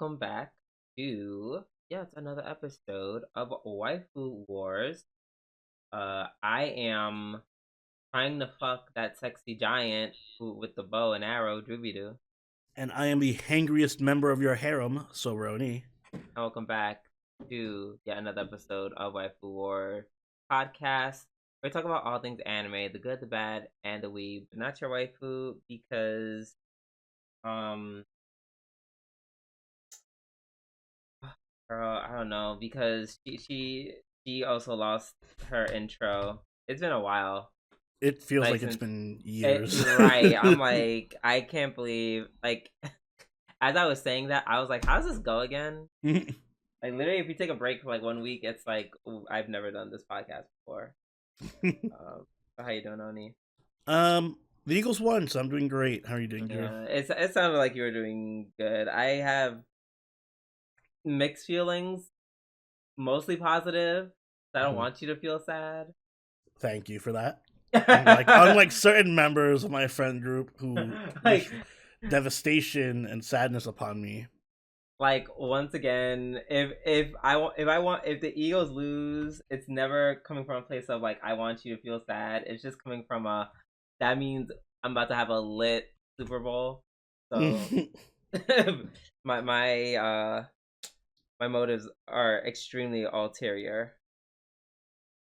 welcome back to it's another episode of Waifu Wars. I am trying to fuck that sexy giant with the bow and arrow, Drooby-Doo. And I am the hangriest member of your harem, Soroni. And welcome back to yet another episode of Waifu War podcast. We talk about all things anime, the good, the bad, and the weeb. But not your waifu because girl, I don't know, because she also lost her intro. It's been a while. It feels like it's been years. Right. I'm like, I can't believe, like, as I was saying that, I was like, how does this go again? Like, literally, if you take a break for like 1 week, it's like, ooh, I've never done this podcast before. How you doing, Oni? The Eagles won, so I'm doing great. How are you doing, Drew? Yeah, it sounded like you were doing good. I have mixed feelings, mostly positive. So I don't want you to feel sad. Thank you for that. Unlike certain members of my friend group who wish devastation and sadness upon me. Like, once again, if the Eagles lose, it's never coming from a place of like I want you to feel sad. It's just coming from that means I'm about to have a lit Super Bowl. So my motives are extremely ulterior.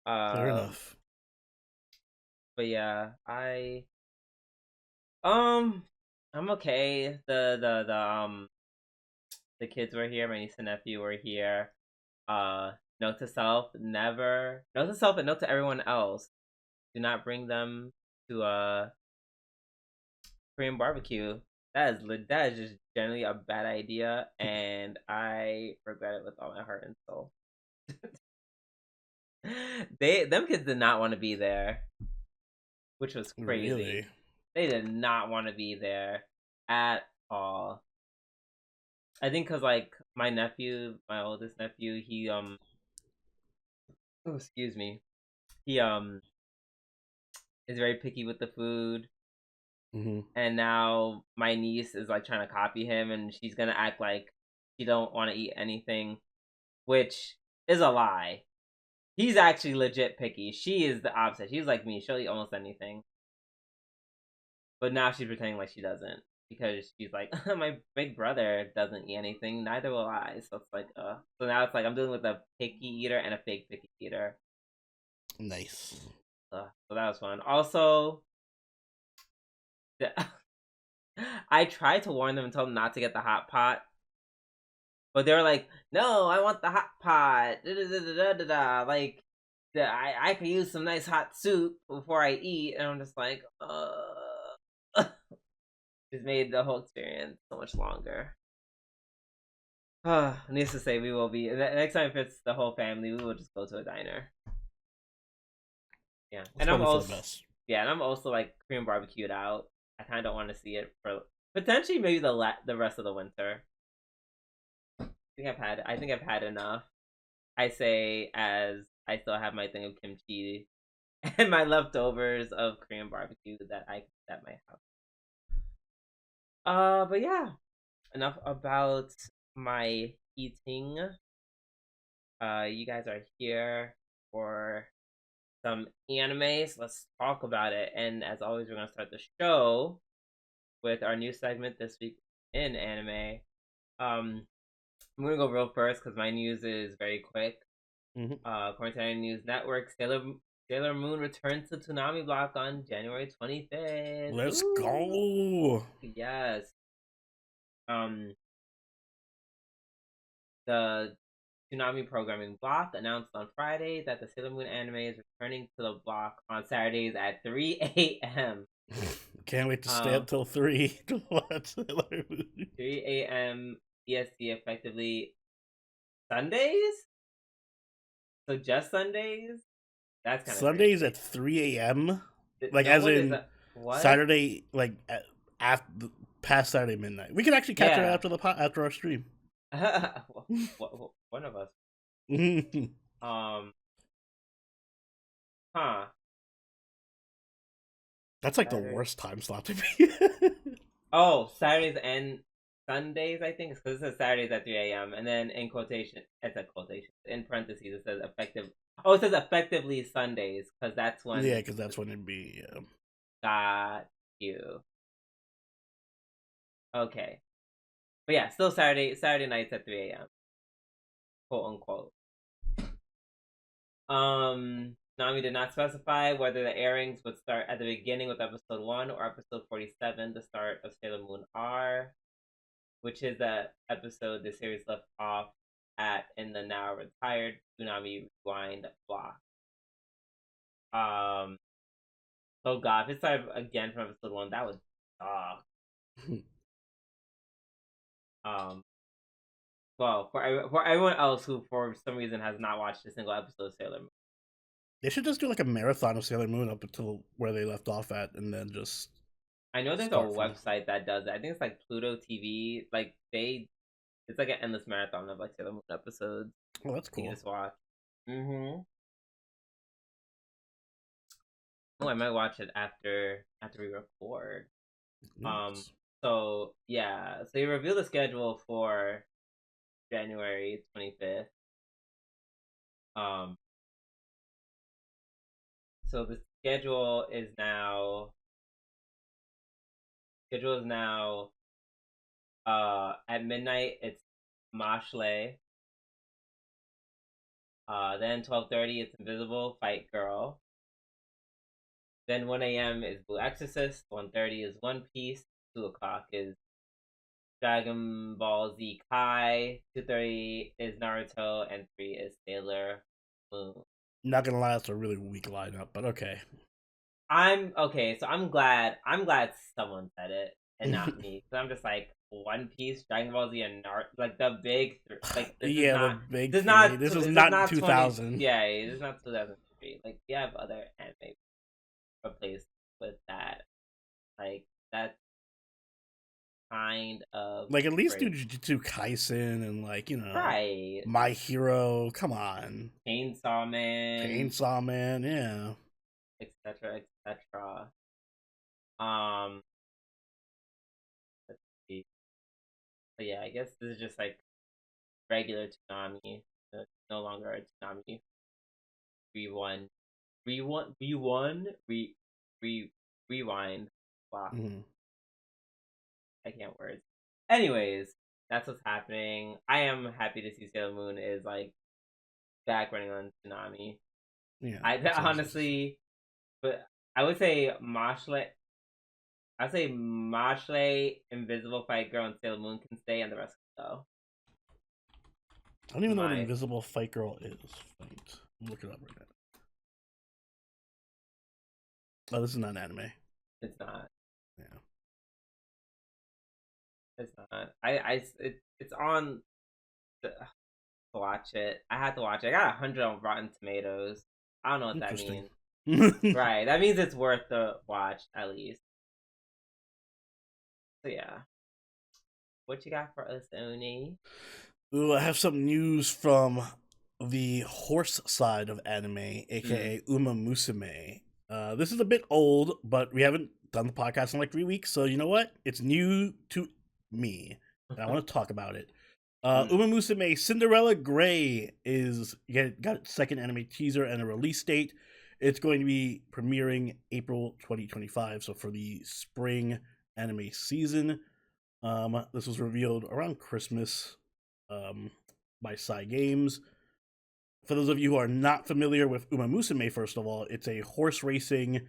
Fair enough. But yeah, I'm okay. The kids were here. My niece and nephew were here. Note to self: never. Note to self and note to everyone else: do not bring them to Korean barbecue. That is just generally a bad idea, and I regret it with all my heart and soul. Them kids did not want to be there, which was crazy. Really? They did not want to be there at all. I think because like my nephew, my oldest nephew, he excuse me, he is very picky with the food. And now my niece is like trying to copy him, and she's gonna act like she don't want to eat anything, which is a lie. He's actually legit picky. She is the opposite. She's like me. She'll eat almost anything. But now she's pretending like she doesn't. Because she's like, my big brother doesn't eat anything. Neither will I. So it's like, So now it's like I'm dealing with a picky eater and a fake picky eater. Nice. So that was fun. Also, I tried to warn them and tell them not to get the hot pot. But they were like, no, I want the hot pot. Like, I could use some nice hot soup before I eat. And I'm just like, Just made the whole experience so much longer. Needless to say, we will be next time if it's the whole family, we will just go to a diner. Yeah, and I'm also and I'm also like Korean barbecued out. I kind of don't want to see it for potentially maybe the rest of the winter. I think I've had enough. I say as I still have my thing of kimchi and my leftovers of Korean barbecue that I keep at my house. But yeah, enough about my eating. You guys are here for some animes. Let's talk about it. And as always, we're gonna start the show with our new segment this week in anime. I'm gonna go real first because my news is very quick. According to Anime News Network, Sailor Moon returns to Toonami Block on January 25th. Let's go! Yes. The Toonami programming block announced on Friday that the Sailor Moon anime is returning to the block on Saturdays at 3 a.m. Can't wait to stay up till 3 to watch Sailor Moon. 3 a.m. EST, effectively Sundays? So just Sundays? That's kind of Sundays crazy. At 3 a.m.? Like, no, as in Saturday, like, after past Saturday midnight. We can actually catch her after our stream. One of us. That's like Saturday. The worst time slot to be. Oh, Saturdays and Sundays, I think, because it says Saturdays at 3 a.m. And then in quotation, it's a quotation in parentheses, it says effective. Oh, it says effectively Sundays because that's when. Yeah, because that's when it'd be. Got you. Okay, but yeah, still Saturday nights at 3 a.m. quote unquote. Nami did not specify whether the airings would start at the beginning with episode 1 or episode 47, the start of Sailor Moon R, which is the episode the series left off at in the now retired Tsunami Rewind block. Oh god, if it started again from episode 1, that would well, for everyone else who for some reason has not watched a single episode of Sailor Moon, they should just do like a marathon of Sailor Moon up until where they left off at, and then just. I know there's a website that does it. I think it's like Pluto TV. Like it's like an endless marathon of like Sailor Moon episodes. Oh, that's cool. You just watch. Oh, I might watch it after we record. Nice. So yeah, so you reveal the schedule for January 25th. So the schedule is now at midnight it's Mashle. Then 12:30 it's Invisible Fight Girl. Then 1 a.m. is Blue Exorcist, 1:30 is One Piece, 2 o'clock is Dragon Ball Z Kai, 2:30 is Naruto, and 3 is Sailor Moon. Not gonna lie, it's a really weak lineup, but okay. So I'm glad someone said it and not me, because I'm just like One Piece, Dragon Ball Z, and Naruto, like the big, like this the big. This is not 2000. Yeah, this is not 2003. Like we have other anime replaced with that. Like that's kind of like at least do Jujutsu Kaisen and like right. My Hero. Come on, Chainsaw Man, yeah, etc. Let's see. But yeah, I guess this is just like regular Toonami. No longer a Toonami. Rewind. Wow. I can't words. Anyways, that's what's happening. I am happy to see Sailor Moon is like back running on Toonami. Yeah, honestly, but I would say Mashle. I say Mashle, Invisible Fight Girl, and Sailor Moon can stay, and the rest can go. I don't even know what Invisible Fight Girl is. I'm looking it up right now. Oh, this is not an anime. It's not. Yeah. It's not. It's on. To watch it. I had to watch it. I got 100 on Rotten Tomatoes. I don't know what that means. Right. That means it's worth the watch at least. So yeah. What you got for us, Oni? Ooh, I have some news from the horse side of anime, aka Uma Musume. This is a bit old, but we haven't done the podcast in like 3 weeks, so you know what? It's new to me. I want to talk about it. Uma Musume Cinderella Grey got its second anime teaser and a release date. It's going to be premiering April 2025, so for the spring anime season. This was revealed around Christmas by Psy Games. For those of you who are not familiar with Uma Musume, first of all, it's a horse racing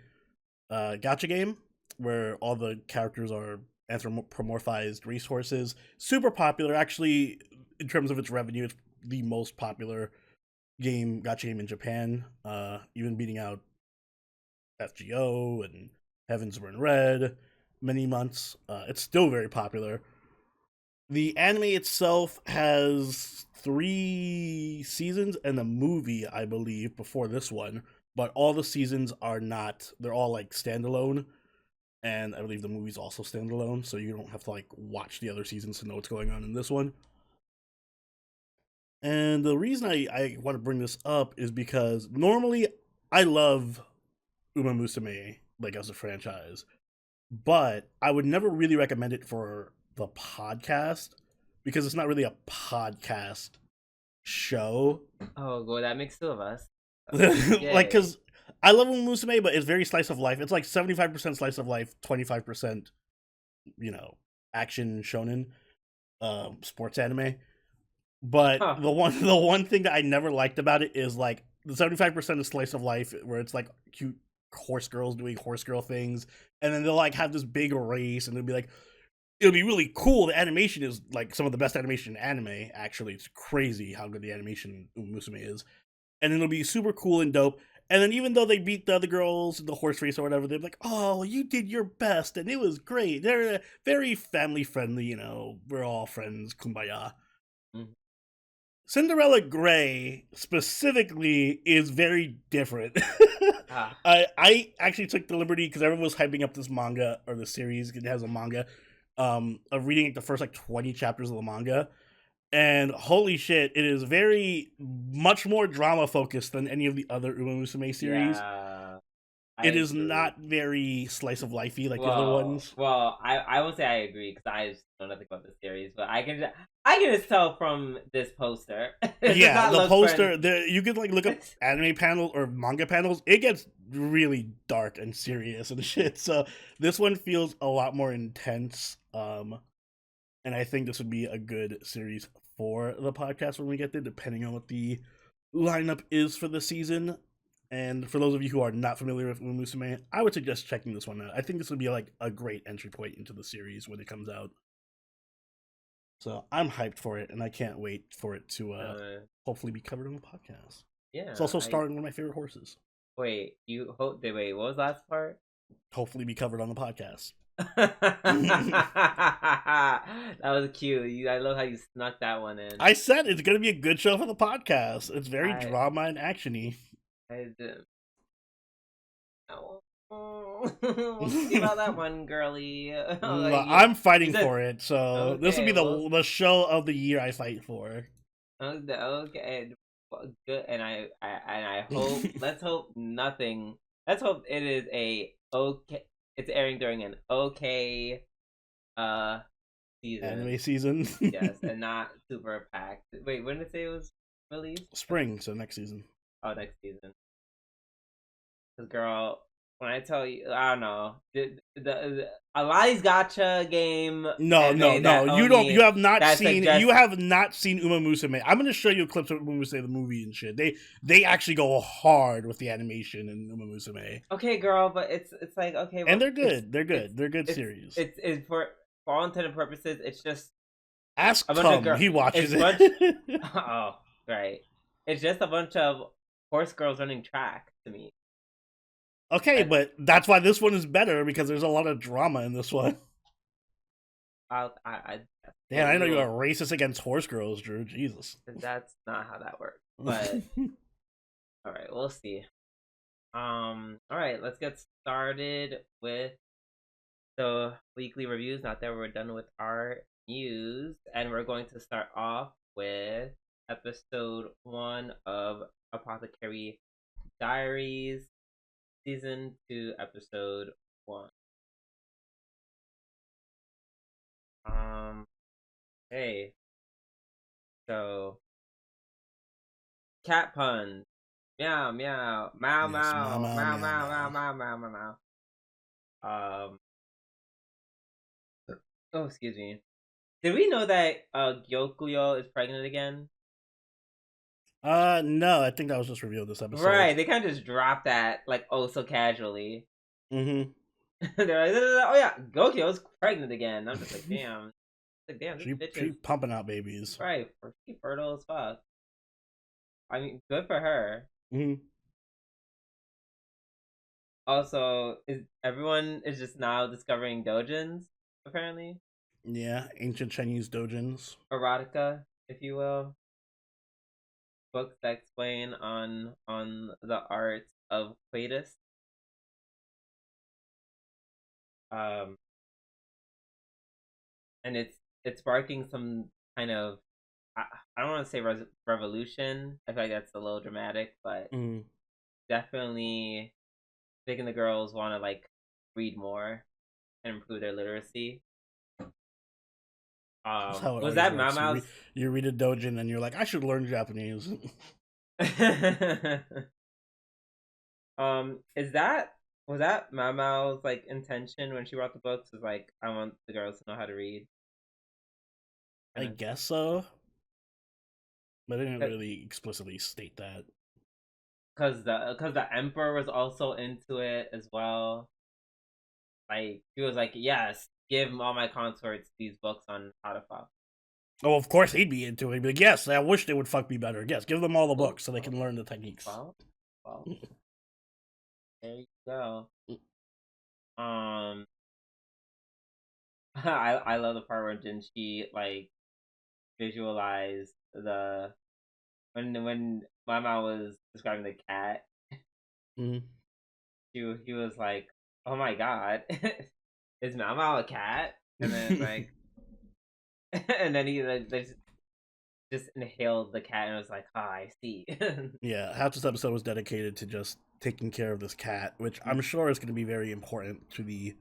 gacha game where all the characters are anthropomorphized racehorses. Super popular, actually, in terms of its revenue. It's the most popular gacha game in Japan, even beating out FGO and Heavens Burn Red many months. It's still very popular. The anime itself has 3 seasons and a movie, I believe, before this one, but all the seasons are not, they're all like standalone, and I believe the movie's also standalone, so you don't have to like watch the other seasons to know what's going on in this one. And the reason I want to bring this up is because normally I love Uma Musume, like as a franchise, but I would never really recommend it for the podcast because it's not really a podcast show. Oh, well, that makes two of us. Like, Yay. because I love Musume, but it's very slice of life. It's like 75% slice of life, 25%, action shonen, sports anime. But Huh. the one thing that I never liked about it is like the 75% is slice of life where it's like cute horse girls doing horse girl things, and then they'll like have this big race, and they'll be like, it'll be really cool. The animation is like some of the best animation in anime. Actually, it's crazy how good the animation in Musume is, and then it'll be super cool and dope. And then even though they beat the other girls in the horse race or whatever, they're like, "Oh, you did your best, and it was great." They're very family friendly. We're all friends, kumbaya. Mhm. Cinderella Grey specifically is very different. Ah. I actually took the liberty because everyone was hyping up this manga or the series. It has a manga. Of reading like the first like 20 chapters of the manga, and holy shit, it is very much more drama focused than any of the other Uma Musume series. Yeah, I It is agree. not very slice of lifey like the other Well, ones. well, I won't say I agree because I just know nothing about the series, but I can just tell from this poster. It does Yeah, not the look friend. poster. You could like look up anime panels or manga panels. It gets really dark and serious and shit. So this one feels a lot more intense. And I think this would be a good series for the podcast when we get there, depending on what the lineup is for the season. And for those of you who are not familiar with Musume, I would suggest checking this one out. I think this would be like a great entry point into the series when it comes out. So I'm hyped for it, and I can't wait for it to hopefully be covered on the podcast. It's Yeah, also I starring one of my favorite horses. wait. You hope they wait. What was the last part? Hopefully be covered on the podcast. That was cute. I love how you snuck that one in. I said it's going to be a good show for the podcast. It's very I drama and actiony. I didn't. Oh. We'll see about that one, girly. Like I'm you fighting said, for it, so this will okay, be well, the show of the year I fight for. okay, well, good. And I hope. Let's hope nothing. Let's hope it is a okay. It's airing during an okay uh season. Anime season. Yes, and not super packed. Wait, when did it say it was released? Spring, so next season. Oh, next season. Cause girl, when I tell you, I don't know, the Ali's Gotcha game No, no, anime no. that You don't. You only have not that seen. You suggests. have not seen Uma Musume. I'm going to show you clips of Uma Musume the movie and shit. They actually go hard with the animation in Uma Musume, Okay, girl, but it's like okay, and well, they're good. They're it's good. They're good it's series. it's for all intended purposes, it's just Ask a bunch of Tom. girl. He It's watches a bunch. it. Oh, right. It's just a bunch of horse girls running track to me. Okay, That but that's why this one is better because there's a lot of drama in this one. I Damn, I know you're will. a racist against horse girls, Drew. Jesus. That's not how that works. But all right, we'll see. All right, let's get started with the weekly reviews. Not that we're done with our news, and we're going to start off with episode 1 of Apothecary Diaries, season 2, episode 1. Um, hey, so cat puns. Meow meow meow Yes, meow, meow meow, meow meow, meow meow meow. meow meow meow meow. Oh, excuse me. Did we know that Gyokuyo is pregnant again? No, I think that was just revealed this episode. Right, they kind of just dropped that like oh so casually. Mm-hmm. They're like, oh yeah, Gokyo's pregnant again. I'm just like damn, this bitch She is pumping out babies. right, she fertile as fuck. I mean, good for her. Mm-hmm. Also, is everyone is just now discovering dojins apparently, Yeah, ancient Chinese dojins. erotica, if you will, books that explain on the art of coitus. Um, and it's sparking some kind of I, I don't want to say revolution. I feel like that's a little dramatic, but Mm-hmm. definitely making the girls want to like read more and improve their literacy. That's how it Was always that works. Mama's? You read a doujin and you're like, I should learn Japanese. Is that was that Mama's like intention when she wrote the books? Was like, I want the girls to know how to read. I guess so, but I didn't really explicitly state that. Cause the emperor was also into it as well. Like he was like, yes, give all my consorts these books on how to fuck. Oh, of course he'd be into it. He'd be like, yes, I wish they would fuck me better. Yes, give them all the books so they can learn the techniques. Well, there you go. I love the part where Jinchi like visualized the when Mama was describing the cat. Mm-hmm. He was like, "Oh my god, is Mama a cat?" And then like, and then he like just inhaled the cat and was like, "Ah, I see." Yeah, half this episode was dedicated to just taking care of this cat, which I'm sure is going to be very important to the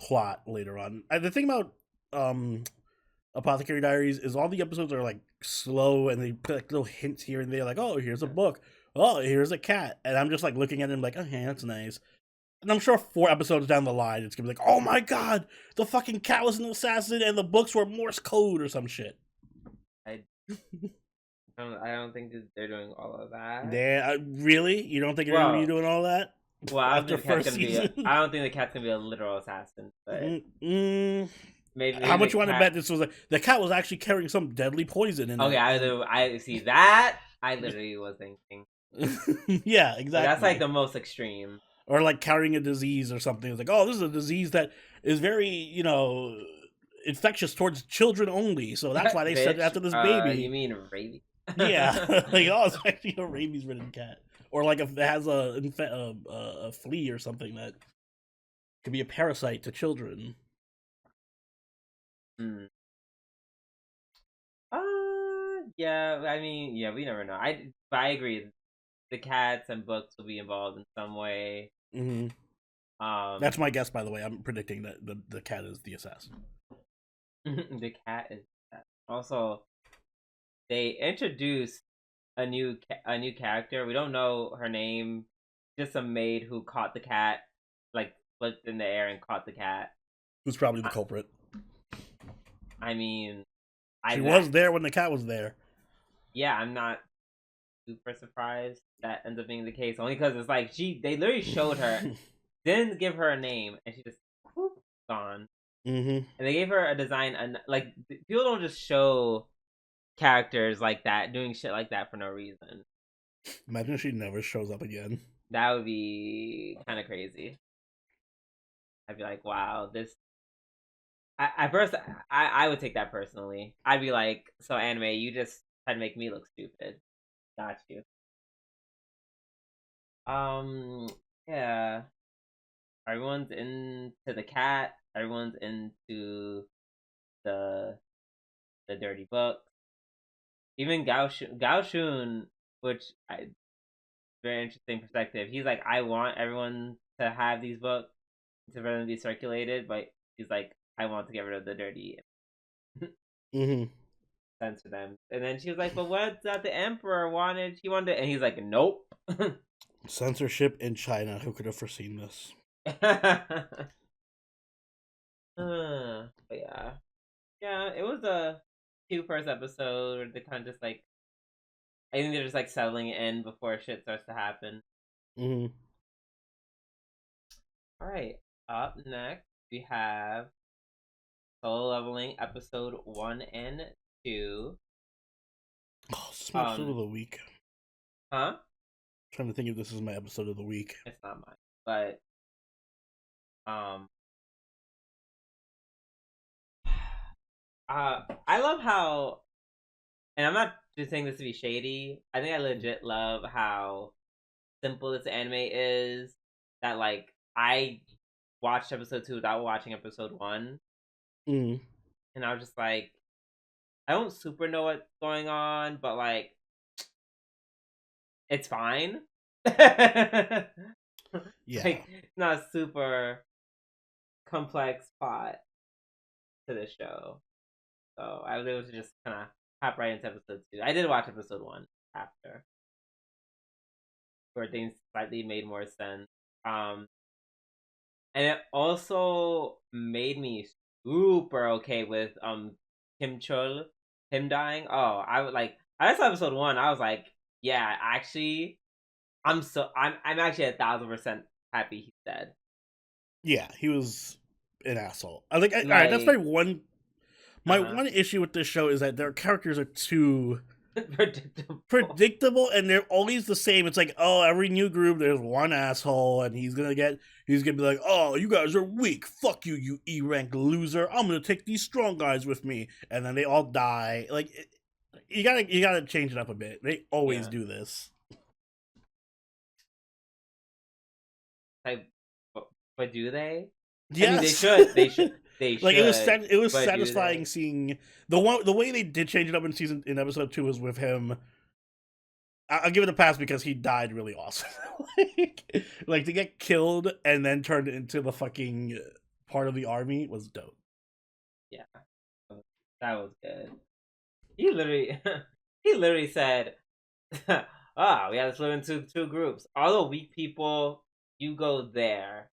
plot later on. The thing about Apothecary Diaries is all the episodes are like slow and they put like little hints here and there, like, oh, here's a book, oh, here's a cat, and I'm just like looking at him like, okay, that's nice. And I'm sure 4 episodes down the line, it's gonna be like, oh my god, the fucking cat was an assassin and the books were Morse code or some shit. I don't think they're doing all of that. Yeah, really? You don't think you're gonna be doing all that? Well, after first season? I don't think the cat's gonna be a literal assassin, but maybe how much you want to bet this was the cat was actually carrying some deadly poison in it? Okay, I see that. I literally was thinking. Yeah, exactly. But that's like the most extreme. Or like carrying a disease or something. It's like, oh, this is a disease that is very, infectious towards children only. So that's why they said it after this baby. You mean rabies? Yeah, like, oh, it's actually a rabies-ridden cat. Or like if it has a flea or something that could be a parasite to children. Yeah. I mean, yeah, we never know. But I agree. The cats and books will be involved in some way. Mm-hmm. That's my guess, by the way. I'm predicting that the cat is the assassin. The cat is also. They introduced a new character. We don't know her name. Just a maid who caught the cat, like flipped in the air and caught the cat. Who's probably the culprit? I mean, she was there when the cat was there. Yeah, I'm not super surprised that ends up being the case. Only because it's like they literally showed her, didn't give her a name, and she just whoop, gone. Mm-hmm. And they gave her a design, and like people don't just show characters like that doing shit like that for no reason. Imagine if she never shows up again. That would be kind of crazy. I'd be like, wow, this. I would take that personally. I'd be like, so anime, you just had to make me look stupid. Got you. Yeah. Everyone's into the cat. Everyone's into the dirty book. Even Gao Shun, which very interesting perspective. He's like, I want everyone to have these books to them be circulated, but he's like, I want to get rid of the dirty. Mm-hmm. Censor them. And then she was like, but what that the emperor wanted? He wanted, and he's like, nope. Censorship in China. Who could have foreseen this? But yeah, it was a cute first episode where they kind of just like, I think they're just like settling in before shit starts to happen. Mm-hmm. All right, up next we have Solo Leveling episode 1 and 2. Oh, this is my episode of the week. Huh? I'm trying to think if this is my episode of the week. It's not mine, but I love how, and I'm not just saying this to be shady. I think I legit love how simple this anime is. That like I watched episode 2 without watching episode 1, and I was just like, I don't super know what's going on, but like, it's fine. Yeah, like it's not a super complex plot to the show. so I was able to just kind of hop right into episode 2. I did watch episode 1 after, where things slightly made more sense. And it also made me super okay with Kim Chul, him dying. Oh, I would like. I saw episode 1. I was like, yeah, actually, I'm actually 1,000% happy he's dead. Yeah, he was an asshole. I think. All right, that's my one. My one issue with this show is that their characters are too predictable, and they're always the same. It's like, oh, every new group there's one asshole, and he's gonna be like, oh, you guys are weak. Fuck you, you E-rank loser. I'm gonna take these strong guys with me, and then they all die. Like, you gotta change it up a bit. They always do this. Like, but do they? Yes. I mean, they should. They should. Like, it was satisfying seeing the way they did change it up in episode 2 was with him. I'll give it a pass because he died really awesome. like to get killed and then turned into the fucking part of the army was dope. Yeah, that was good. He literally said, "Ah, we have to split into 2 groups. All the weak people, you go there,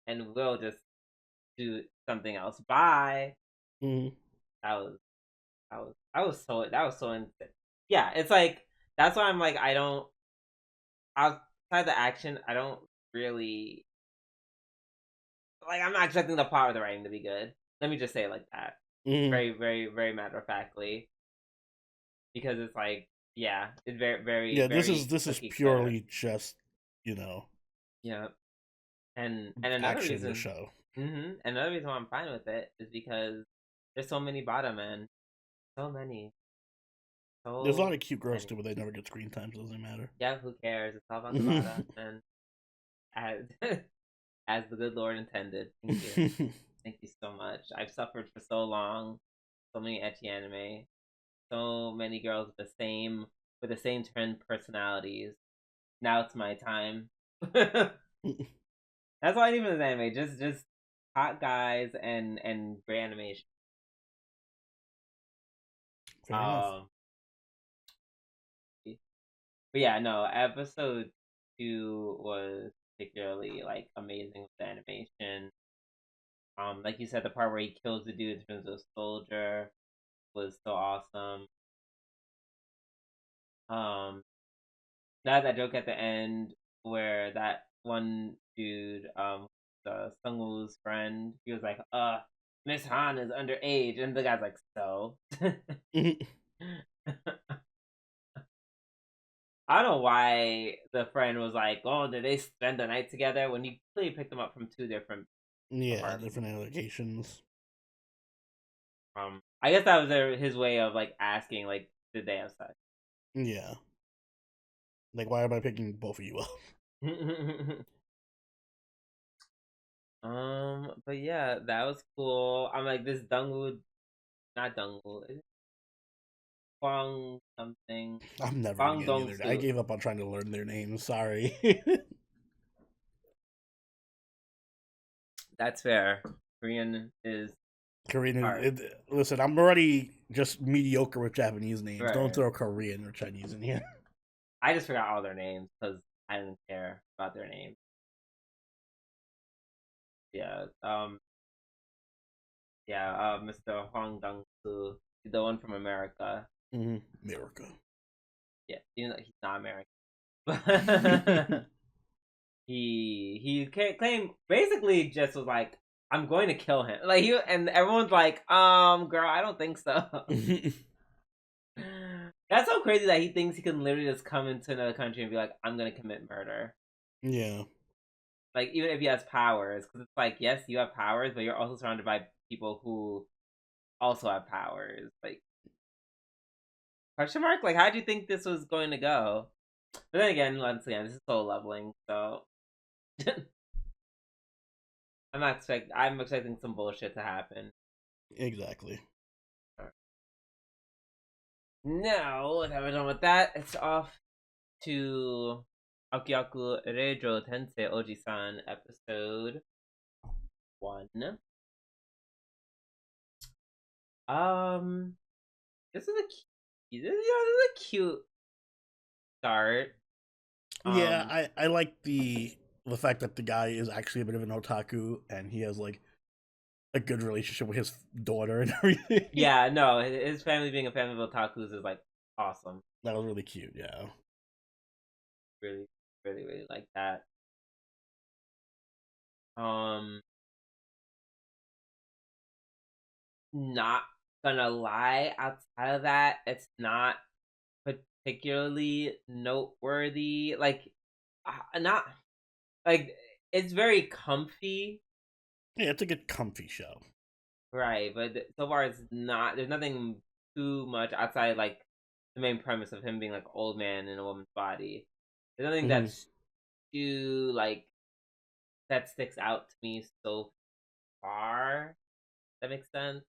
and we'll just do something else. Bye." Mm-hmm. That was so insane. Yeah, it's like that's why I'm like I don't outside the action I don't really like. I'm not expecting the plot or the writing to be good. Let me just say it like that. Mm-hmm. Very, very, very matter of factly, because it's like yeah, it's very yeah. Very this is purely just yeah, and another action reason of the show. Mm-hmm. Another reason why I'm fine with it is because there's so many bottom men, so many. There's a lot of cute girls too, but they never get screen time, so it doesn't matter. Yeah, who cares? It's all about the bottom, and as the good Lord intended. Thank you, thank you so much. I've suffered for so long, so many ecchi anime, so many girls with the same twin personalities. Now it's my time. That's why I need this anime. Just hot guys and great animation. Fair enough. But yeah, no, episode 2 was particularly like amazing with the animation. Like you said, the part where he kills the dude in terms of soldier was so awesome. That joke at the end where that one dude, the Sungwoo's friend, he was like, Miss Han is underage, and the guy's like, so. I don't know why the friend was like, "Oh, did they spend the night together?" When he clearly picked them up from 2 different different locations. I guess that was his way of like asking, like, did they have sex? Yeah. Like, why am I picking both of you up? But yeah, that was cool. I'm like this Dungwoo, not Dungwoo, Kwang something. I'm never gonna get either. I gave up on trying to learn their names. Sorry. That's fair. Korean is. Listen, I'm already just mediocre with Japanese names. Right. Don't throw Korean or Chinese in here. I just forgot all their names because I didn't care about their names. Yeah. Mr. Hwang Dong-soo, the one from America. Mm-hmm. America. Yeah, even though he's not American. he claimed basically just was like, I'm going to kill him. Like and everyone's like, girl, I don't think so. That's so crazy that he thinks he can literally just come into another country and be like, I'm gonna commit murder. Yeah. Like, even if he has powers, because it's like, yes, you have powers, but you're also surrounded by people who also have powers. Like, question mark? Like, how do you think this was going to go? But then again, once again, this is soul leveling, so I'm expecting some bullshit to happen. Exactly. Now, that we're done with that, it's off to Akuyaku Reijou Tensei Oji-san episode 1. Um, this is a cute start. Yeah, Um, I like the fact that the guy is actually a bit of an otaku and he has like a good relationship with his daughter and everything. yeah, no, his family being a family of otakus is like awesome. That was really cute. Yeah. Really, really, really like that. Um, not gonna lie, outside of that, it's not particularly noteworthy. Like, not like it's very comfy, Yeah, it's a good comfy show. right? But so far, it's not. There's nothing too much outside like the main premise of him being like an old man in a woman's body. There's nothing Mm-hmm. that's too like that sticks out to me so far. That makes sense.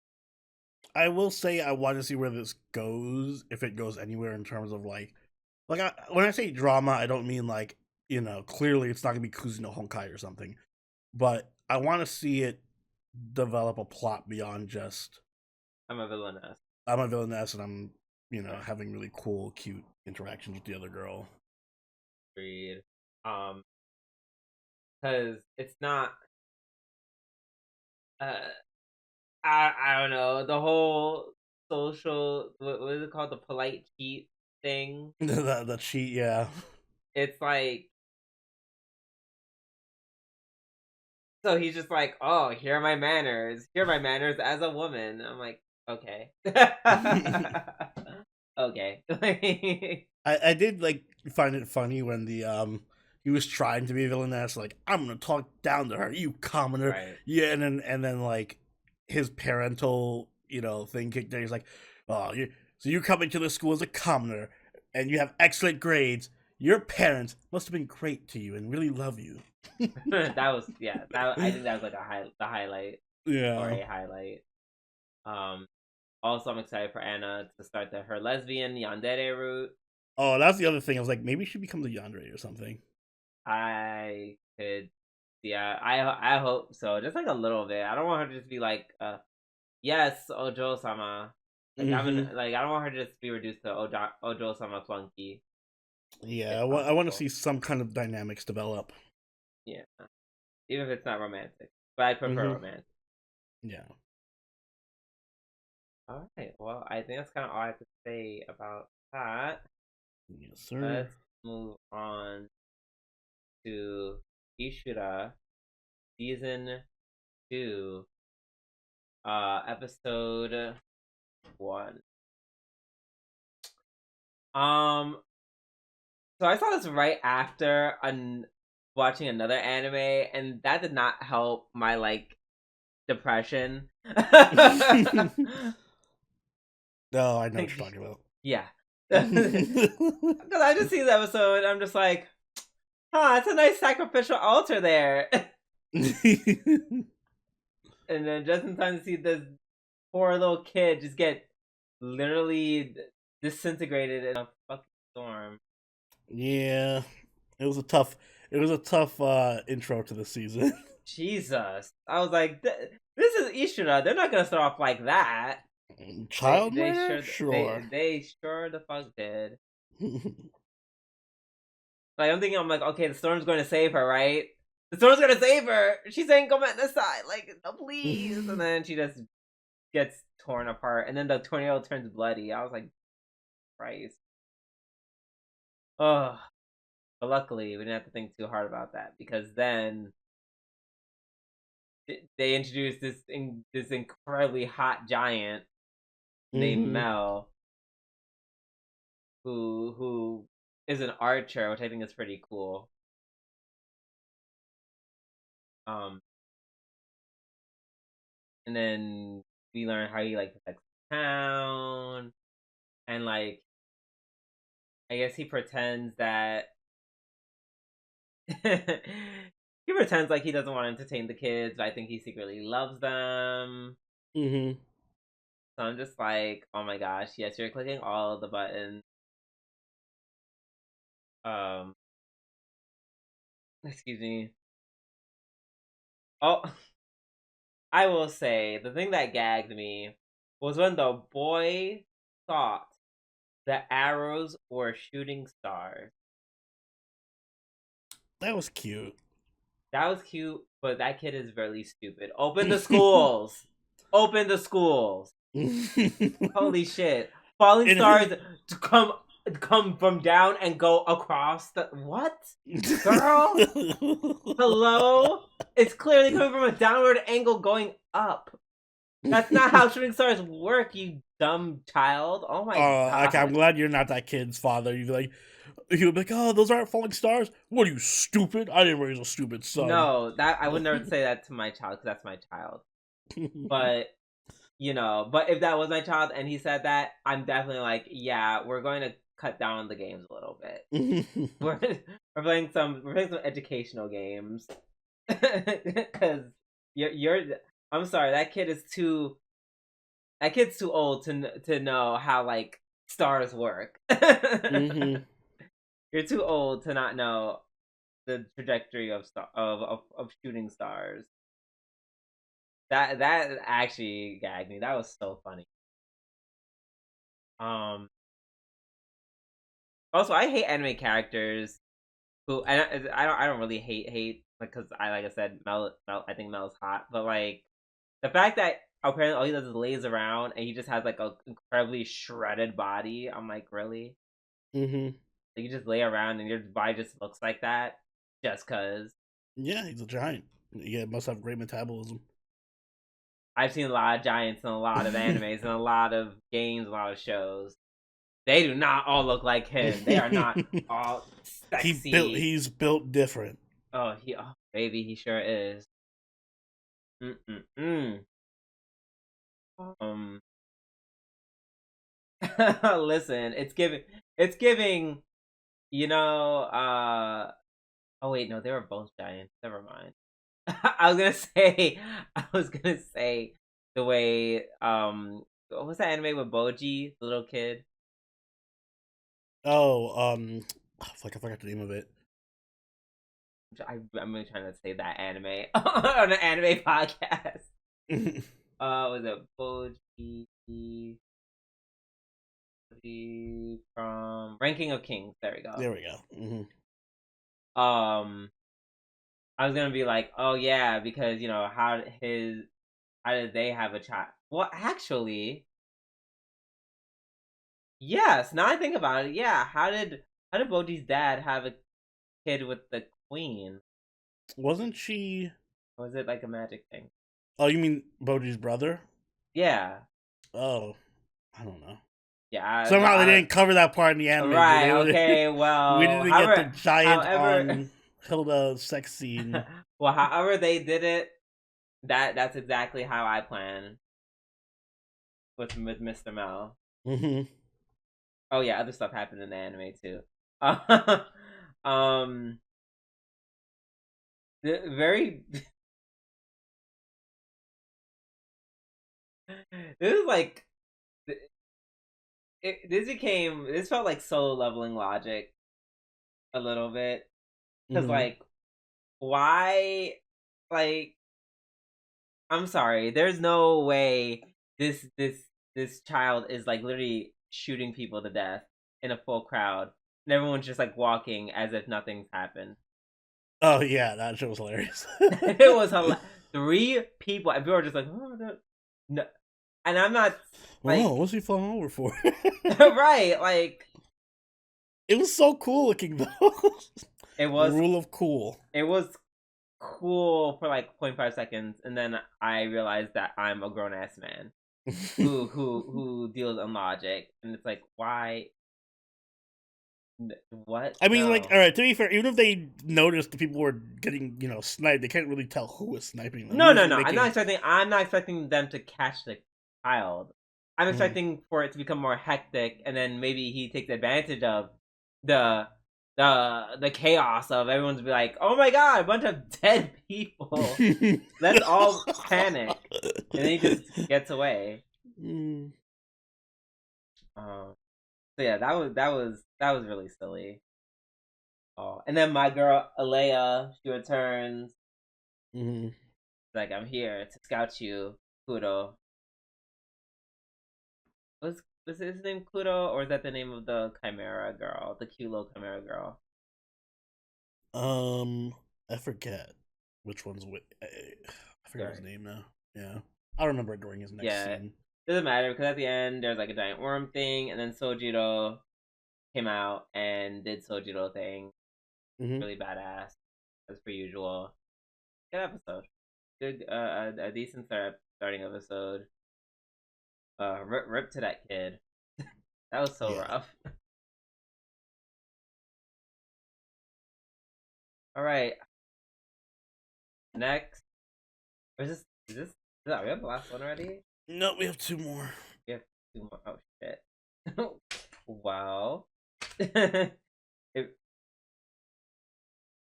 I will say I want to see where this goes, if it goes anywhere in terms of when I say drama, I don't mean like clearly it's not gonna be Kuzi no Honkai or something, but I want to see it develop a plot beyond just I'm a villainess. I'm a villainess and I'm Yeah, having really cool, cute interactions with the other girl. agreed. Um, because it's not. Uh, I don't know the whole social what is it called, the polite cheat thing. The cheat, yeah. It's like, so he's just like, oh, here are my manners. Here are my manners as a woman. I'm like, okay. Okay. I did like find it funny when the he was trying to be a villainess, like I'm gonna talk down to her, you commoner, Right. yeah, and then like his parental thing kicked in. He's like, oh, so you come into the school as a commoner and you have excellent grades. Your parents must have been great to you and really love you. That was, yeah, that I think that was like the highlight, or Yeah. a highlight. Um Also, I'm excited for Anna to start her lesbian yandere route. Oh, that's the other thing. I was like, maybe she becomes a yandere or something. I could, yeah, I hope so. Just like a little bit. I don't want her to just be like, yes, Ojo sama. Like Mm-hmm. I don't want her to just be reduced to Ojo sama flunky, Yeah, if I want to possible. see some kind of dynamics develop. Yeah, even if it's not romantic, but I prefer Mm-hmm. romantic. Yeah. All right. Well, I think that's kind of all I have to say about that. Yes, sir. Let's move on to Ishura season 2, episode 1. Um, so I saw this right after watching another anime, and that did not help my like depression. No, I know what you're Like, talking about. yeah, because I just see the episode, I'm just like, huh, it's a nice sacrificial altar there. And then just in time to see this poor little kid just get literally disintegrated in a fucking storm. Yeah, it was a tough intro to the season. Jesus, I was like, this is Ishura. They're not gonna start off like that. They Child they murder, sure sure. they sure the fuck did. Like I'm thinking, I'm like, okay, the storm's going to save her, right? The storm's gonna save her. She's saying, "Come at this side," like, no, please. And then she just gets torn apart, and then the tornado turns bloody. I was like, Christ. Oh, but luckily we didn't have to think too hard about that, because then they introduced this incredibly hot giant named Mm-hmm. Mel, who is an archer, which I think is pretty cool. Um, and then we learn how he like protects the town, and like I guess he pretends that he pretends like he doesn't want to entertain the kids, but I think he secretly loves them. Mm-hmm. So I'm just like, oh my gosh, yes, you're clicking all of the buttons. Um, excuse me. Oh, I will say the thing that gagged me was when the boy thought the arrows were shooting stars. That was cute. That was cute, but that kid is really stupid. Open the schools. Open the schools. Holy shit! Falling stars to come from down and go across the what? Girl, hello? It's clearly coming from a downward angle going up. That's not how shooting stars work, you dumb child. Oh my god. Okay, I'm glad you're not that kid's father. You'd be like, he would be like, "Oh, those aren't falling stars. What are you, stupid? I didn't raise a stupid son." No, that I would never say that to my child because that's my child. But but if that was my child and he said that, I'm definitely like, yeah, we're going to cut down on the games a little bit. we're playing some educational games because you're. I'm sorry, that kid's too old to know how like stars work. You're too old to not know the trajectory of shooting stars. That actually gagged me. That was so funny. Also, I hate anime characters who and I don't really hate because like I said, Mel I think Mel's hot, but like the fact that apparently all he does is lays around and he just has like a incredibly shredded body. I'm like, really? You just lay around and your body just looks like that just cause. Yeah, he's a giant. Yeah, must have great metabolism. I've seen a lot of giants in a lot of animes and a lot of games, a lot of shows. They do not all look like him. They are not all sexy. He's built different. Oh, baby, he sure is. Listen, it's giving, oh wait, no, they were both giants. Never mind. I was gonna say the way, what was that anime with Boji, the little kid? Oh, I forgot the name of it. I'm really trying to say that anime on an anime podcast. Was it Boji from Ranking of Kings? There we go. There we go. I was gonna be like, oh yeah, because how did they have a child? Well, actually, yes. Now I think about it, yeah. How did Boji's dad have a kid with the queen? Wasn't she? Or was it like a magic thing? Oh, you mean Boji's brother? Yeah. Oh, I don't know. Yeah. Somehow they didn't cover that part in the anime. Right. Okay. Well, we didn't get the giant on Hilda sex scene. Well, however they did it, that's exactly how I plan with Mr. Mel. Oh yeah, other stuff happened in the anime too. Very. This is like. This felt like solo leveling logic a little bit. Because, like, why, like, I'm sorry, there's no way this child is, like, literally shooting people to death in a full crowd, and everyone's just, like, walking as if nothing's happened. Oh, yeah, that shit was hilarious. It was hilarious. 3 people, and people were just like, oh, no. And I'm not, like... Whoa, what's he falling over for? Right, like... It was so cool looking, though. It was... Rule of cool. It was cool for, like, 0.5 seconds, and then I realized that I'm a grown-ass man who deals in logic, and it's like, why... What? I mean, like, all right, to be fair, even if they noticed the people were getting, sniped, they can't really tell who was sniping them. No. I'm not expecting them to catch the child. I'm expecting for it to become more hectic, and then maybe he takes advantage of the chaos of everyone's be like, oh my god, a bunch of dead people. Let's all panic, and then he just gets away. So yeah, that was really silly. Oh, and then my girl Alea, she returns. Like, I'm here to scout you, Kuro. Was his name Kuro, or is that the name of the Chimera girl, the cute little Chimera girl? I forget which one's I forget his Right. name now. Yeah, I'll remember it during his next Yeah, scene. doesn't matter because at the end there's like a giant worm thing, and then Sojiro came out and did Sojiro thing. Mm-hmm. Really badass, as per usual. Good episode. Good, a decent starting episode. Rip to that kid. That was so Yeah. rough. All right, next. Or is this? We have the last one already? No, we have two more. We have two more. Oh shit! Wow. it,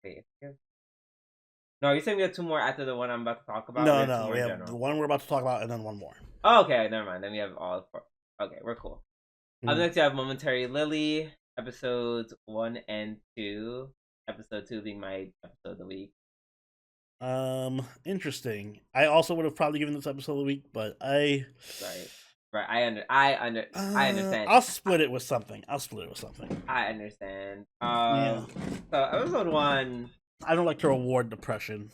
wait. No, you saying we have two more after the one I'm about to talk about? We No, have two no, more we in have the general. one we're about to talk about, and then one more. Oh, okay, never mind. Then we have all four. Okay, we're cool. Up Mm-hmm. next, you have Momentary Lily, episodes 1 and 2. Episode 2 being my episode of the week. Interesting. I also would have probably given this episode a week, but Right. I understand. I'll split it with something. I understand. Yeah. So episode 1. I don't like to reward depression.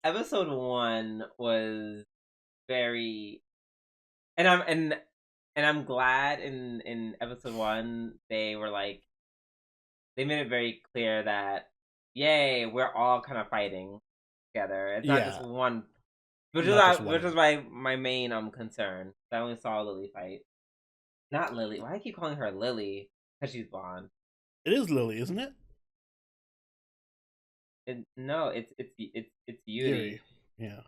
Episode 1 was very, and I'm glad in episode 1 they were like, they made it very clear that, yay, we're all kind of fighting together. It's not just one, which is my main concern. I only saw Lily fight, not Lily. Why do I keep calling her Lily? Because she's blonde. It is Lily, isn't it? No, it's Yuri. Yuri. Yeah.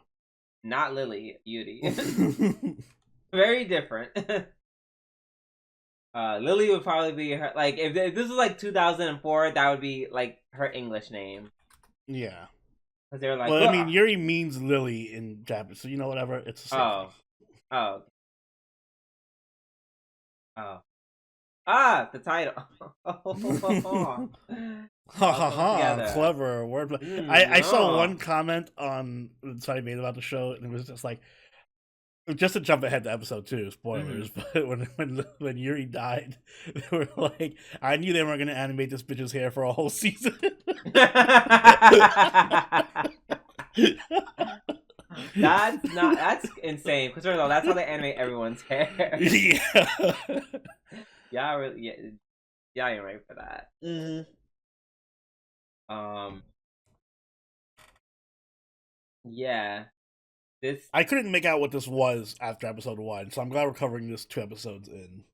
Not Lily. Yuri. Very different. Lily would probably be her, like, if this was like 2004, that would be like her English name. Yeah. Because they're like, well, I mean, Yuri means Lily in Japanese, so you know, whatever. It's the same thing. Oh. The title. Ha ha ha! Clever wordplay. I saw one comment on somebody made about the show, and it was just like, just to jump ahead to episode 2, spoilers. Mm-hmm. But when Yuri died, they were like, I knew they weren't going to animate this bitch's hair for a whole season. That's insane. Because first of all, that's how they animate everyone's hair. Yeah. Yeah, you're right for that. Mm-hmm. Yeah. I couldn't make out what this was after episode 1, so I'm glad we're covering this 2 episodes in.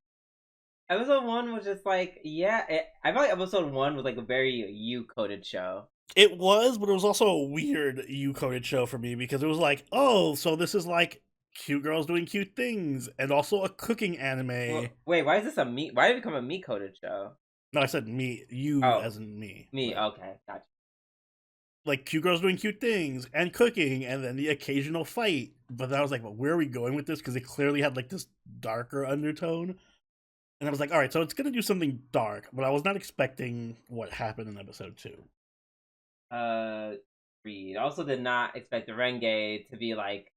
Episode 1 was just like, I feel like episode 1 was like a very U-coded show. It was, but it was also a weird U-coded show for me, because it was like, oh, so this is like cute girls doing cute things, and also a cooking anime. Well, wait, why is this why did it become a me-coded show? No, I said me, as in me. Me, like, okay, gotcha. Like, cute girls doing cute things, and cooking, and then the occasional fight. But then I was like, well, where are we going with this? Because it clearly had like this darker undertone. And I was like, all right, so it's going to do something dark, but I was not expecting what happened in episode 2. Reed also did not expect the Renge to be like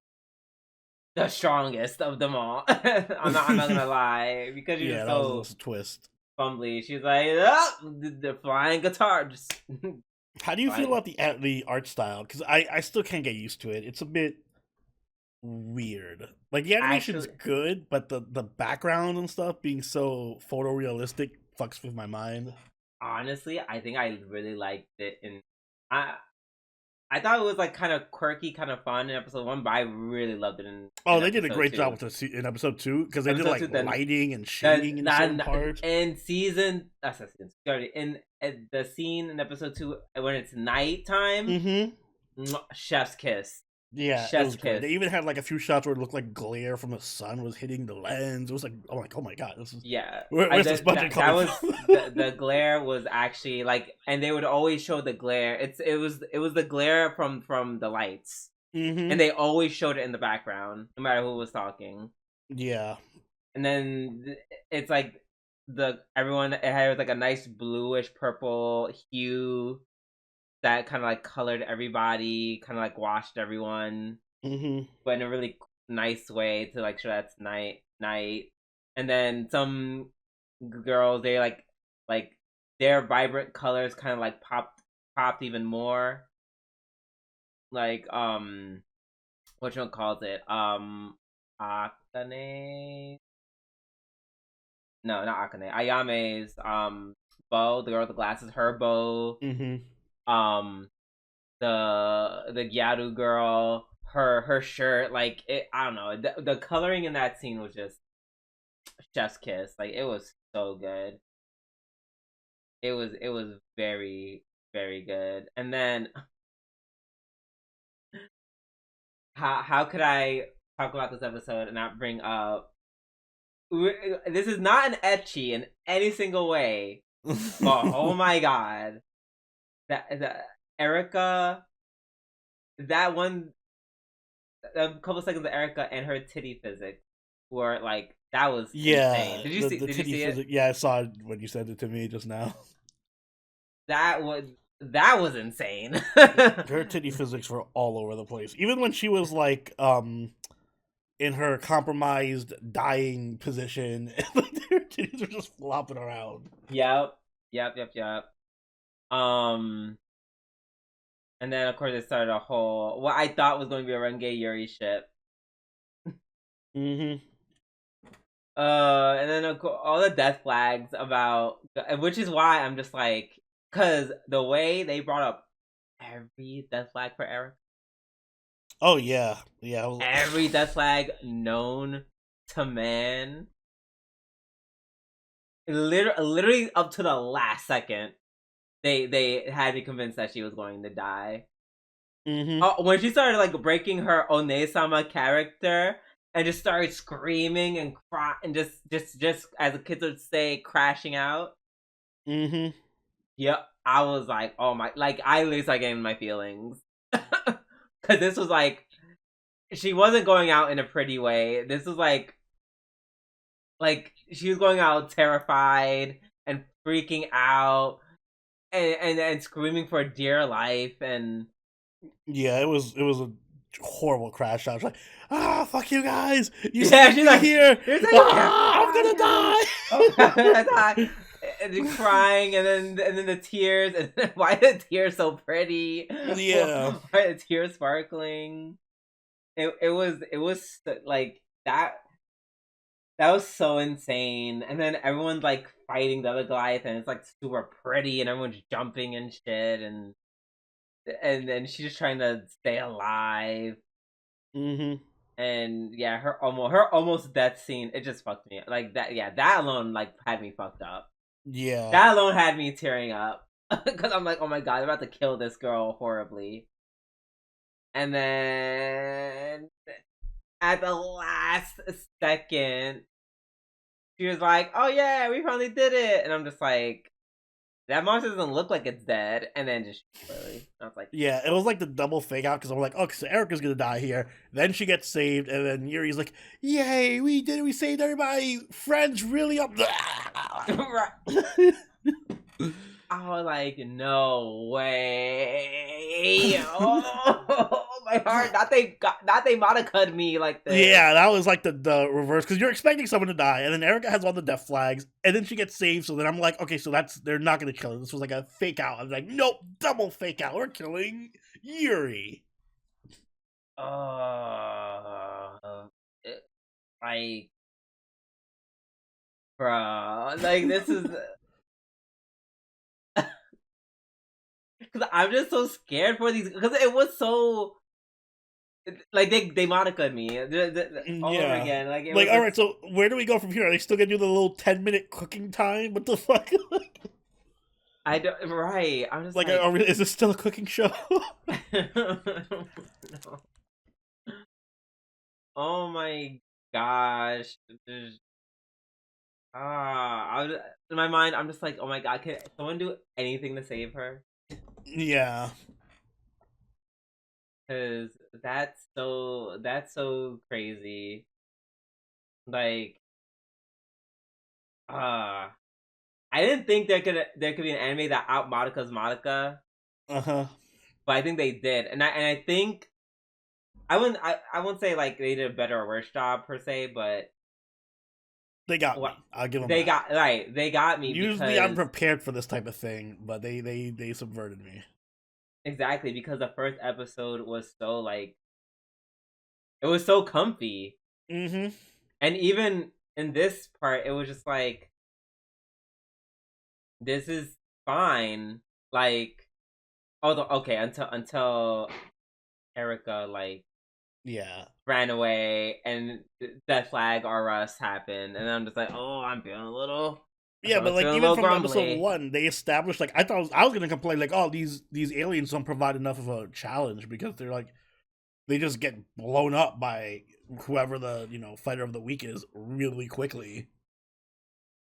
the strongest of them all. I'm not gonna lie, because you're that so was a twist. Fumbly. She's like, oh, the flying guitar. Just how do you feel about the art style? Because I still can't get used to it. It's a bit weird. Like, the animation's good, but the background and stuff being so photorealistic fucks with my mind. Honestly, I think I really liked it, and I thought it was like kind of quirky, kind of fun in episode 1, but I really loved it they did a great job with it in episode 2, because they did like lighting and shading in certain parts. And in the scene in episode 2 when it's nighttime, chef's kiss. Yeah, it was great. They even had like a few shots where it looked like glare from the sun was hitting the lens. It was like, oh my god, this is where's this budget coming from? The glare was actually like, and they would always show the glare. It was the glare from the lights, and they always showed it in the background, no matter who was talking. Yeah, and then it's like it had like a nice bluish purple hue that kind of like colored everybody, kind of like washed everyone, but in a really nice way to like show that's night. And then some girls, they like their vibrant colors kind of like popped even more. Like which one calls it? Akane. No, not Akane. Ayame's bow, the girl with the glasses, her bow. The Gyaru girl, her shirt, like it. I don't know. The coloring in that scene was just chef's kiss. Like it was so good. It was very very good. And then how could I talk about this episode and not bring up? This is not an ecchi in any single way, but oh my god, that Erica, that one, a couple seconds of Erica and her titty physics were like that was insane. Did you see? Did you see it? Yeah, I saw it when you sent it to me just now. That was insane. Her titty physics were all over the place. Even when she was like in her compromised dying position, her titties were just flopping around. Yep. And then of course it started a whole what I thought was going to be a Renge Yuri ship. And then all the death flags about, which is why I'm just like, because the way they brought up every death flag for Eric. Oh yeah. Every death flag known to man. Literally up to the last second, they had me convinced that she was going to die. When she started like breaking her One-sama character and just started screaming and cry and just as the kids would say, crashing out. Yep, I was like, oh my, like I literally started getting my feelings because this was like, she wasn't going out in a pretty way. This was like she was going out terrified and freaking out and screaming for dear life. And yeah, it was a horrible crash out. She's like, fuck you guys, she's like here, like, I'm gonna die. I'm gonna die. And then crying, and then the tears, and then, why are the tears so pretty? Yeah, why are the tears sparkling? It was like that. That was so insane. And then everyone's like fighting the other Goliath, and it's like super pretty, and everyone's jumping and shit, and then she's just trying to stay alive. And yeah, her almost death scene, it just fucked me up. Like that. Yeah, that alone like had me fucked up. Yeah, that alone had me tearing up because I'm like, oh my god, they're about to kill this girl horribly. And then at the last second, she was like, oh yeah, we finally did it. And I'm just like, that monster doesn't look like it's dead. And then just really, I was like, yeah, it was like the double fake out, because I'm like, okay, so Erica's gonna die here. Then she gets saved, and then Yuri's like, yay, we did it, we saved everybody. Friends really up. I was like, no way. Oh, my heart. Not they Monica me like this. Yeah, that was like the reverse, because you're expecting someone to die, and then Erica has all the death flags, and then she gets saved, so then I'm like, okay, so they're not going to kill her. This was like a fake out. I was like, nope, double fake out. We're killing Yuri. Like, bruh, like this is... Because I'm just so scared for these, because it was so like they Monica me all over again. Like all right, so where do we go from here? Are they still gonna do the little 10-minute cooking time? What the fuck? I don't. Right, I'm just like is this still a cooking show? No. Oh my gosh! In my mind, I'm just like, oh my god, can someone do anything to save her? Yeah, because that's so crazy. Like, I didn't think there could be an anime that out Monica's Monica. But I think they did, and I think I wouldn't say like they did a better or worse job per se, but they got me. I'll give them. They that. they got me. Usually, I'm prepared for this type of thing, but they subverted me. Exactly, because the first episode was so like, it was so comfy. Mm-hmm. And even in this part, it was just like, this is fine. Like, okay, until Erica like ran away and that flag or us happened, and I'm just like, oh, I'm feeling a little. But like even from episode 1, they established like I was gonna complain like, oh, these aliens don't provide enough of a challenge because they're like they just get blown up by whoever the fighter of the week is really quickly.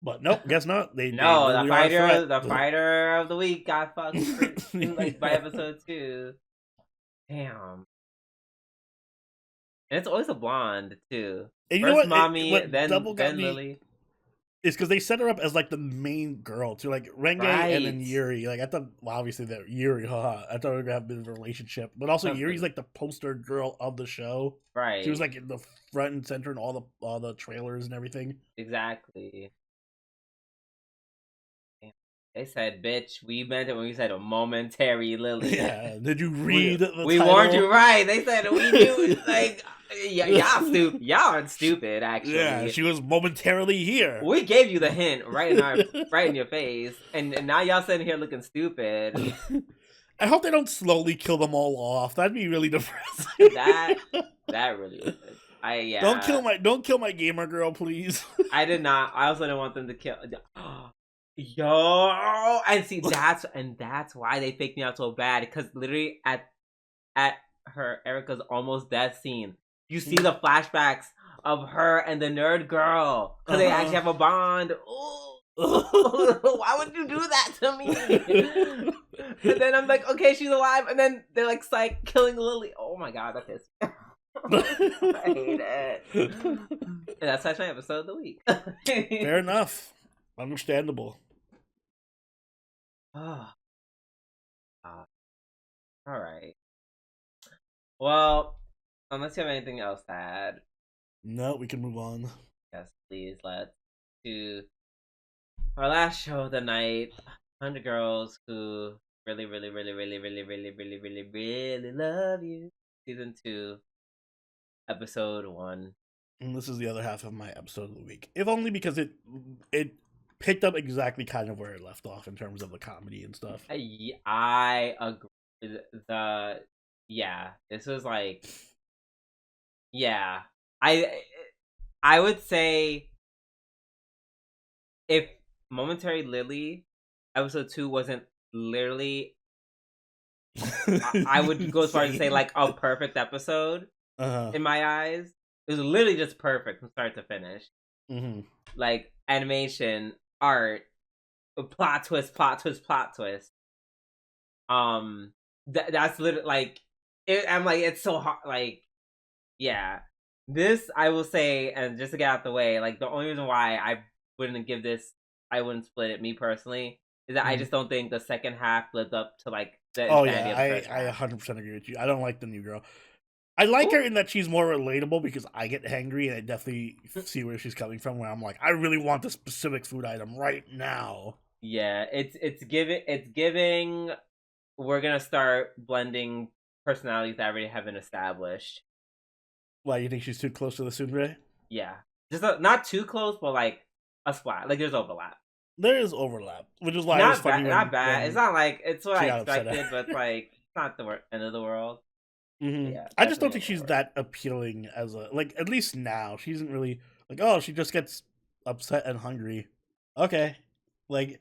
But nope, guess not. The fighter of the week got fucked like by episode 2. Damn. And it's always a blonde too. And First Mommy, then Lily. It's because they set her up as like the main girl too, like Renge and then Yuri. Like I thought, well, obviously that Yuri, I thought we were gonna have a bit of a relationship, but also Yuri's like the poster girl of the show. Right. She was like in the front and center in all the trailers and everything. Exactly. They said, "Bitch, we meant it when we said a momentary Lily." Yeah. Did you read? We warned you, right? They said we knew. Like, y'all stupid. Y'all aren't stupid. Actually, yeah. She was momentarily here. We gave you the hint right in your face, and now y'all sitting here looking stupid. I hope they don't slowly kill them all off. That'd be really depressing. that really would. Don't kill my gamer girl, please. I did not. I also didn't want them to kill. Yo, and see that's why they faked me out so bad, because literally at her Erica's almost death scene, you see the flashbacks of her and the nerd girl because they actually have a bond. Ooh. Why would you do that to me? And then I'm like, okay, she's alive, and then they're like killing Lily. Oh my god, that pissed me. I hate it. And that's my episode of the week. Fair enough. Understandable. All right. Well, unless you have anything else to add. No, we can move on. Yes, please. Let's do our last show of the night. 100 Girls Who Really, Really, Really, Really, Really, Really, Really, Really, Really Love You. Season 2, Episode 1. And this is the other half of my episode of the week. If only because it picked up exactly kind of where it left off in terms of the comedy and stuff. I agree. This was like, I would say if Momentary Lily episode 2 wasn't literally, I would go as far as to say like a perfect episode in my eyes. It was literally just perfect from start to finish. Mm-hmm. Like animation, art, plot twist. That's literally like I'm like, it's so hard. Like, yeah, this I will say, and just to get out the way, like the only reason why I wouldn't split it, me personally, is that I just don't think the second half lived up to like the insanity of the first half. I 100% agree with you. I don't like the new girl. I like her in that she's more relatable because I get hangry and I definitely see where she's coming from. Where I'm like, I really want this specific food item right now. Yeah, it's giving. We're gonna start blending personalities that already have been established. Why, you think she's too close to the tsundere? Yeah, just not too close, but like a splat. Like there's overlap. There is overlap, which is why not it was funny. Not bad. It's not like it's what I expected, but like it's not the end of the world. Mm-hmm. Yeah, I just don't think she's that appealing as a at least now she isn't really like, oh, she just gets upset and hungry. Okay, like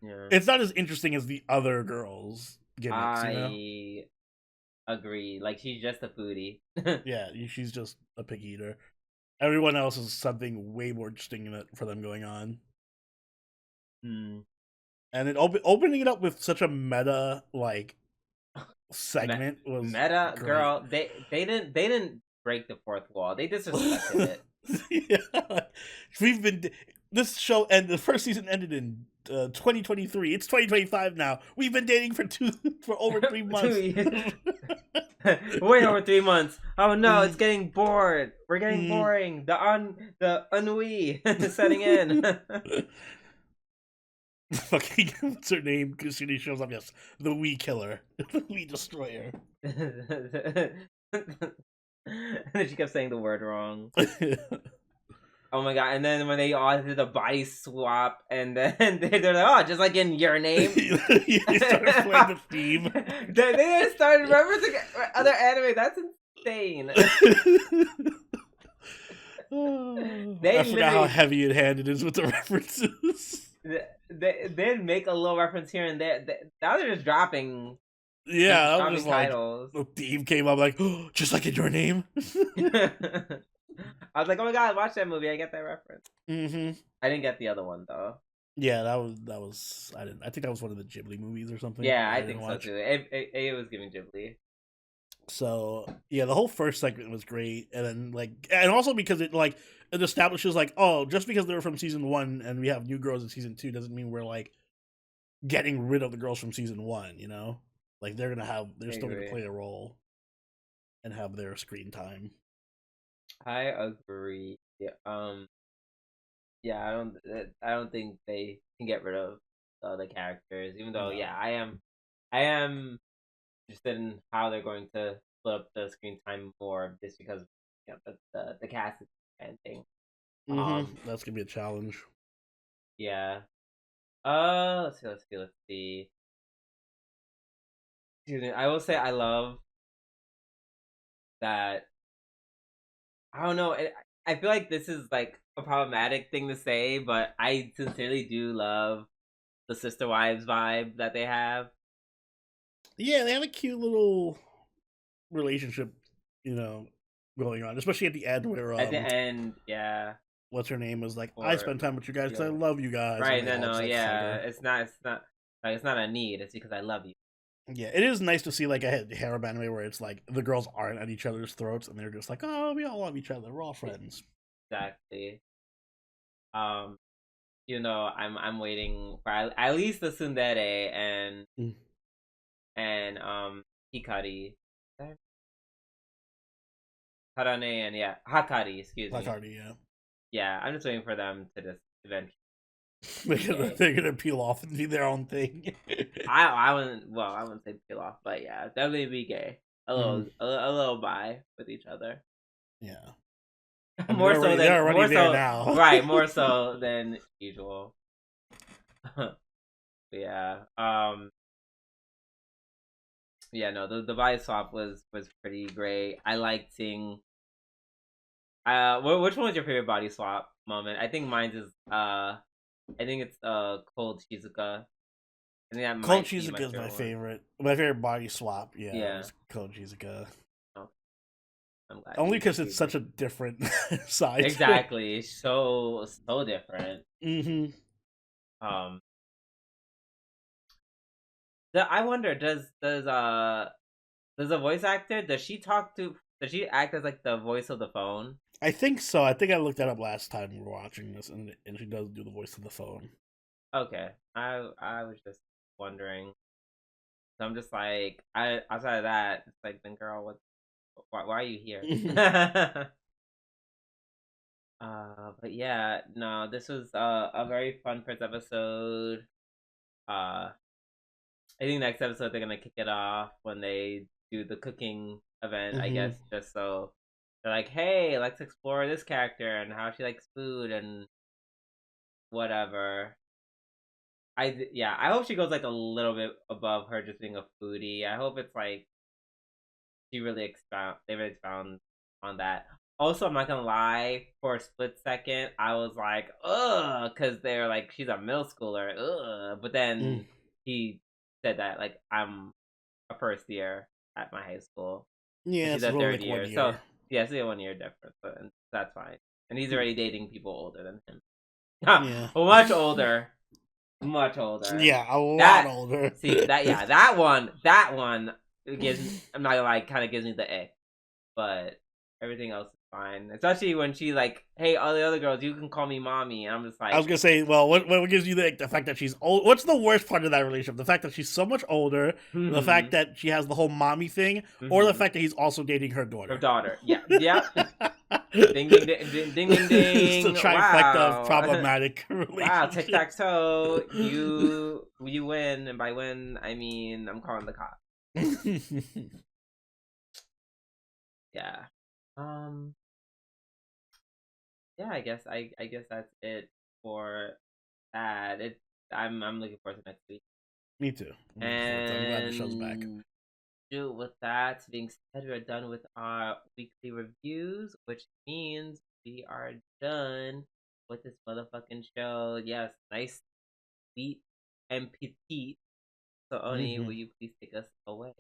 it's not as interesting as the other girls gimmicks. I agree. Like she's just a foodie. Yeah, she's just a pig eater. Everyone else is something way more interesting for them going on. And then opening it up with such a meta segment was meta great. Girl. They didn't break the fourth wall. They disrespected it. Yeah. This show the first season ended in 2023. It's 2025 now. We've been dating for over 3 months. 2 years. Wait over 3 months. Oh no, it's getting bored. We're getting boring. The ennui is setting in. Fucking, what's her name? Because she shows up. Yes, the Wii Killer, the Wii Destroyer. And then she kept saying the word wrong. Oh my god! And then when they all did the body swap, and then they're like, "Oh, just like in Your Name." They started playing the theme. They started referencing other anime. That's insane. I forgot how heavy-handed it is with the references. They make a little reference here and there. Now they're just dropping. Yeah, that was titles. Like the theme came up like, oh, just like in Your Name. I was like, oh my god, watch that movie. I get that reference. Mm-hmm. I didn't get the other one though. Yeah, that was. I didn't. I think that was one of the Ghibli movies or something. Yeah, I think so too. It was giving Ghibli. So yeah, the whole first segment was great, and then and also because it establishes oh, just because they're from season 1 and we have new girls in season 2 doesn't mean we're getting rid of the girls from season 1. You know, they're still gonna play a role and have their screen time. I agree. Yeah. Yeah. I don't think they can get rid of the other characters, even though I am interested in how they're going to split up the screen time more, just because the cast is expanding. That's gonna be a challenge. Yeah. Let's see. Excuse me. I will say I love that. I don't know. I feel like this is a problematic thing to say, but I sincerely do love the sister wives vibe that they have. Yeah, they have a cute little relationship, going on, especially at the end where at the end, yeah. What's her name is I spend time with you guys because I love you guys. Right? No, yeah. It's not a need. It's because I love you. Yeah, it is nice to see a harem anime where it's the girls aren't at each other's throats and they're just oh, we all love each other. We're all friends. Exactly. I'm waiting for at least the tsundere and Hikari. Harane and Hakari, excuse me. Hakari, yeah. Yeah, I'm just waiting for them to just eventually. They're gonna peel off and do their own thing. I wouldn't say peel off, but yeah, definitely be gay. A little bi with each other. Yeah. More so now. Than usual. Yeah. Yeah, no, the bi swap was pretty great. I liked seeing which one was your favorite body swap moment? I think mine's is I think it's Cold Shizuka. I think that Cold Shizuka is my favorite. My favorite body swap, yeah. Cold Shizuka. Oh. I'm glad. Only because it's such a different side. Exactly. So different. I wonder, does the voice actor, does she act as the voice of the phone? I think so. I think I looked that up last time we were watching this, and she does do the voice of the phone. Okay, I was just wondering. So I'm just outside of that, it's then girl, why are you here? But yeah, no, this was a very fun first episode. I think next episode they're gonna kick it off when they do the cooking event. I guess just so they're hey, let's explore this character and how she likes food and whatever. I hope she goes a little bit above her just being a foodie. I hope it's they really expound on that. Also, I'm not gonna lie, for a split second I was ugh, because they're she's a middle schooler, ugh. But then he said that I'm a first year at my high school. Yeah, she's a third year. So yeah, it's a 1 year difference, but that's fine. And he's already dating people older than him. Yeah. Much older. Much older. Yeah, a lot older. See that one gives, I'm not gonna lie, kind of gives me the ick. But everything else is fine. Especially when she like, hey, all the other girls, you can call me mommy. And I'm just like, I was gonna say, well, what gives you the fact that she's old? What's the worst part of that relationship? The fact that she's so much older, the fact that she has the whole mommy thing, or the fact that he's also dating her daughter. Her daughter, yeah. Ding ding ding ding ding ding ding. It's the trifecta of problematic relationship. Wow, tic tac toe. You win, and by win I mean I'm calling the cops. Yeah. Yeah, I guess that's it for that. I'm looking forward to next week. Me too. And I'm glad the show's back. With that being said, we're done with our weekly reviews, which means we are done with this motherfucking show. Yes, nice, sweet, and petite. So, Oni, will you please take us away?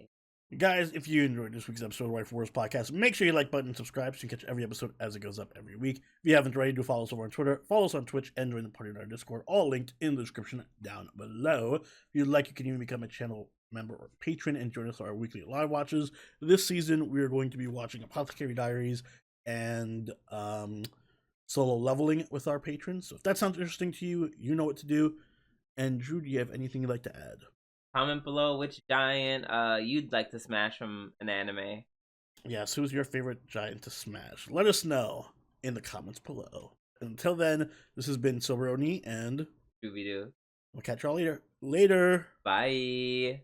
Guys, if you enjoyed this week's episode of Waifu podcast, make sure you like button and subscribe so you can catch every episode as it goes up every week. If you haven't already, do follow us over on Twitter, follow us on Twitch, and join the party in our Discord, all linked in the description down below. If you'd like, you can even become a channel member or patron and join us on our weekly live watches. This season, we are going to be watching Apothecary Diaries and Solo Leveling with our patrons. So if that sounds interesting to you, you know what to do. And Drew, do you have anything you'd like to add? Comment below which giant you'd like to smash from an anime. Yes, who's your favorite giant to smash? Let us know in the comments below. Until then, this has been Silver Oni and Scooby-Doo. we'll catch y'all later. Later. Bye.